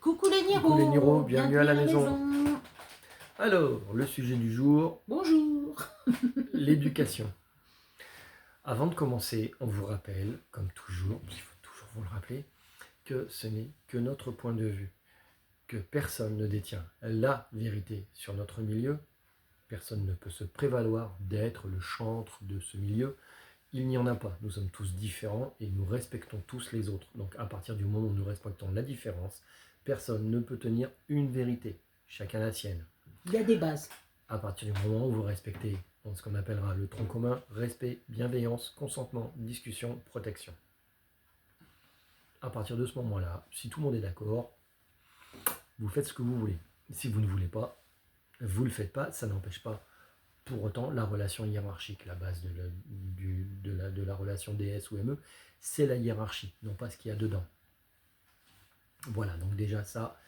Coucou les Coucou les Niro, Niro, bienvenue à la maison. maison. Alors, le sujet du jour, Bonjour. l'éducation. Avant de commencer, on vous rappelle, comme toujours, il faut toujours vous le rappeler, que ce n'est que notre point de vue, que personne ne détient la vérité sur notre milieu, personne ne peut se prévaloir d'être le chantre de ce milieu, il n'y en a pas, nous sommes tous différents et nous respectons tous les autres. Donc à partir du moment où nous respectons la différence, personne ne peut tenir une vérité, chacun la sienne. Il y a des bases. À partir du moment où vous respectez ce qu'on appellera le tronc commun, respect, bienveillance, consentement, discussion, protection. À partir de ce moment-là, si tout le monde est d'accord, vous faites ce que vous voulez. Si vous ne voulez pas, vous ne le faites pas, ça n'empêche pas pour autant la relation hiérarchique. La base de la relation DS ou ME, c'est la hiérarchie, non pas ce qu'il y a dedans. Voilà, donc déjà ça,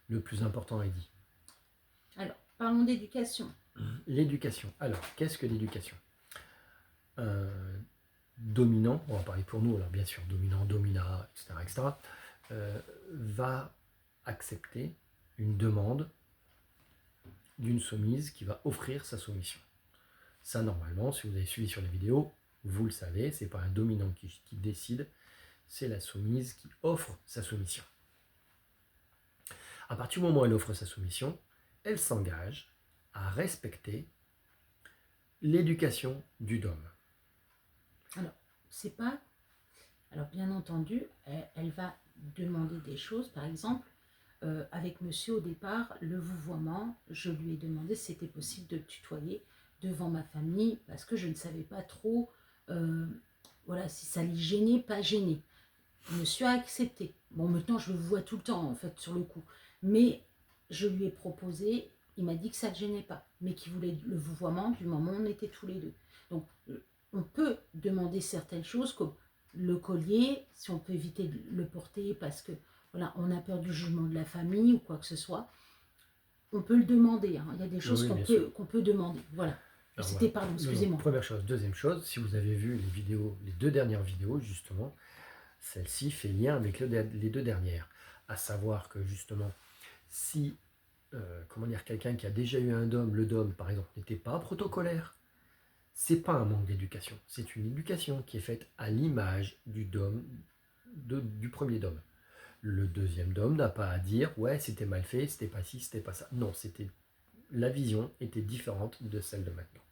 le plus important est dit. Alors, parlons d'éducation. L'éducation. Alors, qu'est-ce que l'éducation ? Dominant, on va parler pour nous, alors bien sûr, dominant, dominat, etc., va accepter une demande d'une soumise qui va offrir sa soumission. Ça, normalement, si vous avez suivi sur les vidéos, vous le savez, c'est pas un dominant qui décide, c'est la soumise qui offre sa soumission. À partir du moment où elle offre sa soumission, elle s'engage à respecter l'éducation du dôme. Alors, c'est pas... Alors, bien entendu, elle va demander des choses. Par exemple, avec monsieur, au départ, le vouvoiement, je lui ai demandé si c'était possible de tutoyer devant ma famille parce que je ne savais pas trop voilà, si ça les gênait, pas gêner. Monsieur a accepté. Bon, maintenant, je le vois tout le temps, en fait, sur le coup. Mais je lui ai proposé, il m'a dit que ça ne le gênait pas, mais qu'il voulait le vouvoiement du moment où on était tous les deux. Donc, on peut demander certaines choses, comme le collier, si on peut éviter de le porter parce que voilà, on a peur du jugement de la famille ou quoi que ce soit. On peut le demander, hein. Il y a des choses qu'on peut demander. Voilà. C'était, pardon, excusez-moi. Première chose. Deuxième chose, si vous avez vu les vidéos, les deux dernières vidéos, justement, celle-ci fait lien avec les deux dernières. À savoir que, justement, si quelqu'un qui a déjà eu un dôme, le dôme, par exemple, n'était pas protocolaire, c'est pas un manque d'éducation. C'est une éducation qui est faite à l'image du dôme, du premier dôme. Le deuxième dôme n'a pas à dire « ouais, c'était mal fait, c'était pas ci, c'était pas ça ». Non, la vision était différente de celle de maintenant.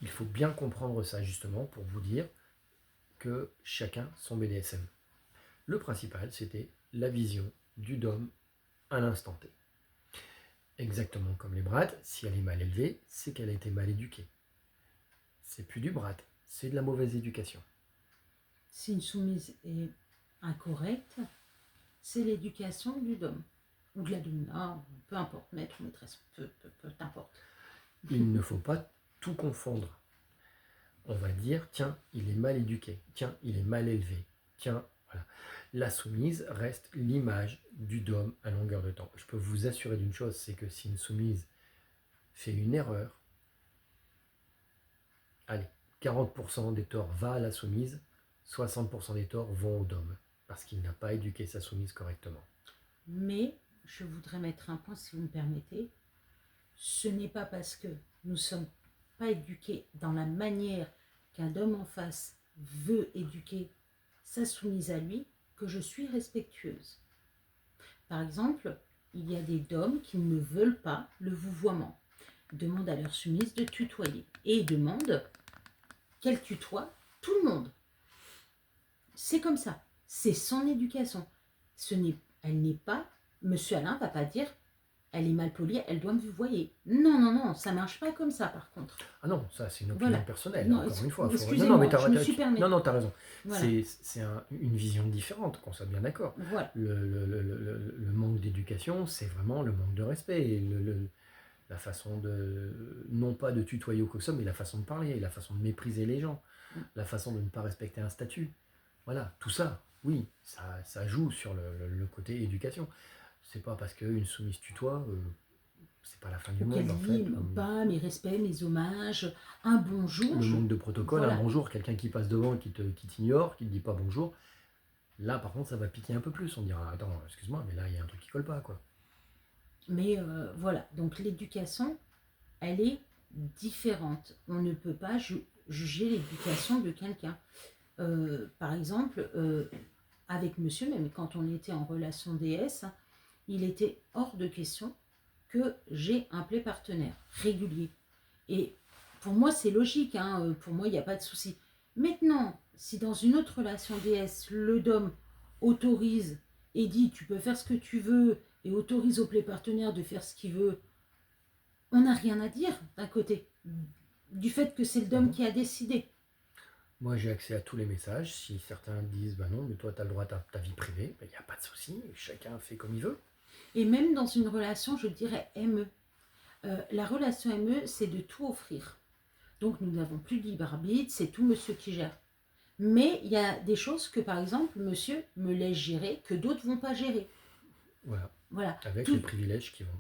Il faut bien comprendre ça justement pour vous dire que chacun son BDSM. Le principal, c'était la vision du dôme à l'instant T. Exactement comme les brattes, si elle est mal élevée, c'est qu'elle a été mal éduquée. C'est plus du brat, c'est de la mauvaise éducation. Si une soumise est incorrecte, c'est l'éducation du dôme ou de la domina, peu importe, maître ou maîtresse, peu importe. Il ne faut pas tout confondre. On va dire, tiens, il est mal éduqué, tiens, il est mal élevé, tiens, voilà. La soumise reste l'image du dôme à longueur de temps. Je peux vous assurer d'une chose, c'est que si une soumise fait une erreur, allez, 40% des torts va à la soumise, 60% des torts vont au dôme, parce qu'il n'a pas éduqué sa soumise correctement. Mais je voudrais mettre un point, si vous me permettez. Ce n'est pas parce que nous ne sommes pas éduqués dans la manière qu'un homme en face veut éduquer sa soumise à lui que je suis respectueuse. Par exemple, il y a des dômes qui ne veulent pas le vouvoiement, demandent à leur soumise de tutoyer et demandent qu'elle tutoie tout le monde. C'est comme ça, c'est son éducation. Elle n'est pas, monsieur Alain va pas dire, elle est mal polie, elle doit me vouvoyer. Non, ça marche pas comme ça par contre. Ah non, ça c'est une opinion personnelle, non, encore une fois. Excusez-moi, je me suis permis. Non, t'as raison. Voilà. C'est une vision différente, qu'on soit bien d'accord. Voilà. Le manque d'éducation, c'est vraiment le manque de respect. Et la façon de, non pas de tutoyer ou quoi que ce soit, mais la façon de parler, la façon de mépriser les gens, la façon de ne pas respecter un statut. Voilà, tout ça, oui, ça joue sur le côté éducation. C'est pas parce qu'une soumise tutoie, c'est pas la fin du monde en fait. Pas mes respects, mes hommages, un bonjour. Le manque de protocole, voilà. Un bonjour, quelqu'un qui passe devant, qui t'ignore, qui ne dit pas bonjour, Là, par contre, ça va piquer un peu plus. On dira, attends, excuse-moi, mais là, il y a un truc qui colle pas, quoi. Mais voilà, donc l'éducation, elle est différente. On ne peut pas juger l'éducation de quelqu'un. Par exemple, avec monsieur, même quand on était en relation DS, il était hors de question que j'ai un play partenaire régulier. Et pour moi, c'est logique, hein, pour moi, il n'y a pas de souci. Maintenant, si dans une autre relation DS, le dom autorise et dit tu peux faire ce que tu veux et autorise au play partenaire de faire ce qu'il veut, on n'a rien à dire d'un côté, du fait que c'est le dom qui a décidé. Moi, j'ai accès à tous les messages. Si certains disent, bah non, mais toi, tu as le droit à ta vie privée, il n'y a pas de souci. Chacun fait comme il veut. Et même dans une relation, je dirais ME. La relation ME, c'est de tout offrir. Donc nous n'avons plus de libre arbitre, c'est tout monsieur qui gère. Mais il y a des choses que, par exemple, monsieur me laisse gérer, que d'autres ne vont pas gérer. Voilà. Voilà. Avec Tout, les privilèges qui vont.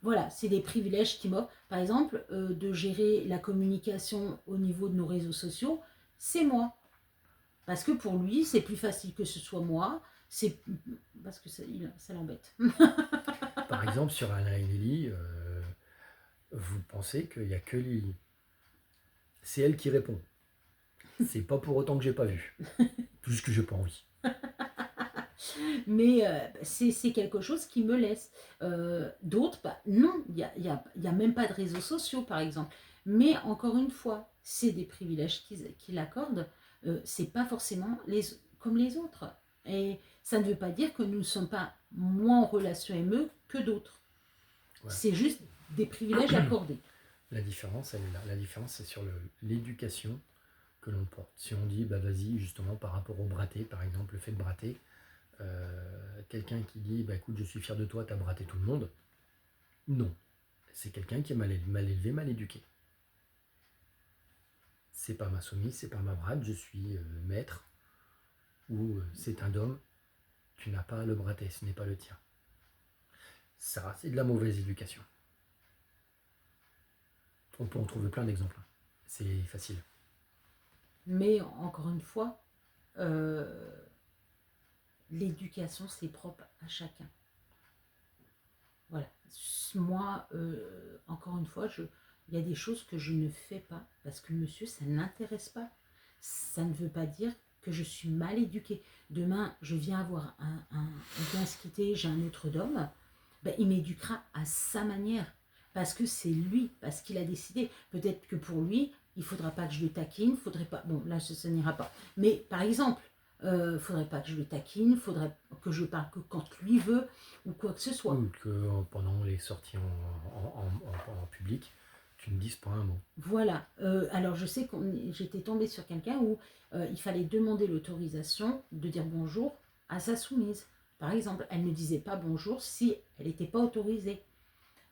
voilà, c'est des privilèges qui m'offrent. Par exemple, de gérer la communication au niveau de nos réseaux sociaux, c'est moi. Parce que pour lui, c'est plus facile que ce soit moi. C'est parce que ça l'embête. Par exemple, sur Alain et Lily, vous pensez qu'il n'y a que Lily. C'est elle qui répond. C'est pas pour autant que j'ai pas vu. Juste que j'ai pas envie. Mais c'est quelque chose qui me laisse. D'autres, bah, non, il y a même pas de réseaux sociaux, par exemple. Mais encore une fois, c'est des privilèges qu'il accorde. C'est pas forcément comme les autres. Et ça ne veut pas dire que nous ne sommes pas moins en relation ME que d'autres. Voilà. C'est juste des privilèges accordés. La différence, elle est là. La différence, c'est sur l'éducation que l'on porte. Si on dit, bah vas-y, justement, par rapport au braté, par exemple, le fait de brater, quelqu'un qui dit, bah écoute, je suis fier de toi, t'as braté tout le monde. Non. C'est quelqu'un qui est mal élevé, mal éduqué. C'est pas ma soumise, c'est pas ma brade, je suis maître, ou c'est un dôme, tu n'as pas à le brater, ce n'est pas le tien. Ça, c'est de la mauvaise éducation. On peut en trouver plein d'exemples. C'est facile. Mais encore une fois, l'éducation, c'est propre à chacun. Voilà. Moi, encore une fois, il y a des choses que je ne fais pas parce que monsieur, ça ne l'intéresse pas. Ça ne veut pas dire que je suis mal éduquée. Demain, je viens avoir on vient se quitter, j'ai un autre homme, ben, il m'éduquera à sa manière. Parce que c'est lui, parce qu'il a décidé. Peut-être que pour lui, il ne faudra pas que je le taquine, faudrait pas. Bon, là, ça n'ira pas. Mais par exemple, faudrait pas que je le taquine, faudrait que je parle que quand lui veut, ou quoi que ce soit. Ou que pendant les sorties en public, tu ne dises pas un mot. Voilà. Alors je sais que j'étais tombée sur quelqu'un où il fallait demander l'autorisation de dire bonjour à sa soumise. Par exemple, elle ne disait pas bonjour si elle n'était pas autorisée.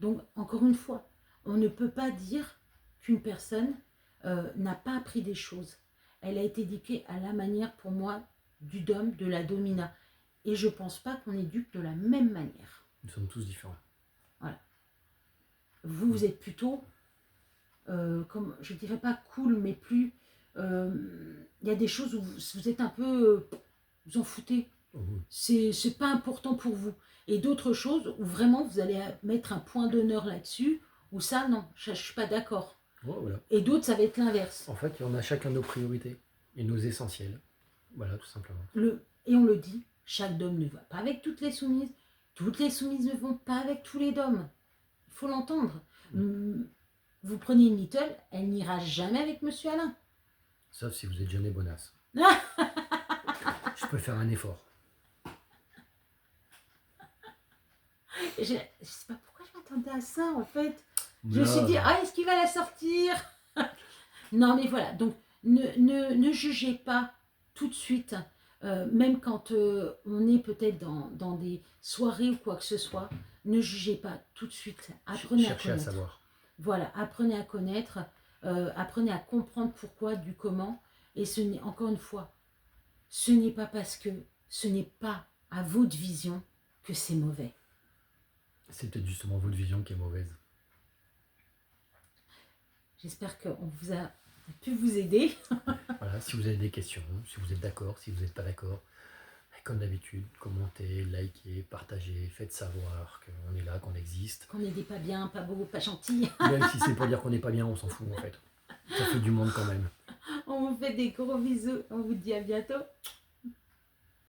Donc, encore une fois, on ne peut pas dire qu'une personne n'a pas appris des choses. Elle a été éduquée à la manière, pour moi, du dom, de la domina. Et je ne pense pas qu'on éduque de la même manière. Nous sommes tous différents. Voilà. Vous êtes plutôt, comme, je ne dirais pas cool, mais plus... Il y a des choses où vous êtes un peu... vous en foutez. C'est pas important pour vous. Et d'autres choses où vraiment vous allez mettre un point d'honneur là-dessus, ou ça, non, je ne suis pas d'accord. Voilà. Et d'autres, ça va être l'inverse. En fait, on a chacun nos priorités et nos essentiels. Voilà, tout simplement. Et on le dit, chaque dôme ne va pas avec toutes les soumises. Toutes les soumises ne vont pas avec tous les dômes. Il faut l'entendre. Vous prenez une Little, elle n'ira jamais avec Monsieur Alain. Sauf si vous êtes jamais bonasse. Je peux faire un effort. Je ne sais pas pourquoi je m'attendais à ça, en fait. Je me suis dit, ah, est-ce qu'il va la sortir? Non, mais voilà. Donc, ne jugez pas tout de suite, même quand on est peut-être dans des soirées ou quoi que ce soit, ne jugez pas tout de suite. Apprenez à connaître. Cherchez à savoir. Voilà, apprenez à connaître, apprenez à comprendre pourquoi, du comment. Et ce n'est, encore une fois, ce n'est pas parce que ce n'est pas à votre vision que c'est mauvais. C'est peut-être justement votre vision qui est mauvaise. J'espère qu'on vous a pu vous aider. Voilà, si vous avez des questions, si vous êtes d'accord, si vous n'êtes pas d'accord, Comme d'habitude, commentez, likez, partagez, faites savoir qu'on est là, qu'on existe. Qu'on n'est pas bien, pas beau, pas gentil. Même si c'est pour dire qu'on n'est pas bien, on s'en fout en fait. Ça fait du monde quand même. On vous fait des gros bisous. On vous dit à bientôt.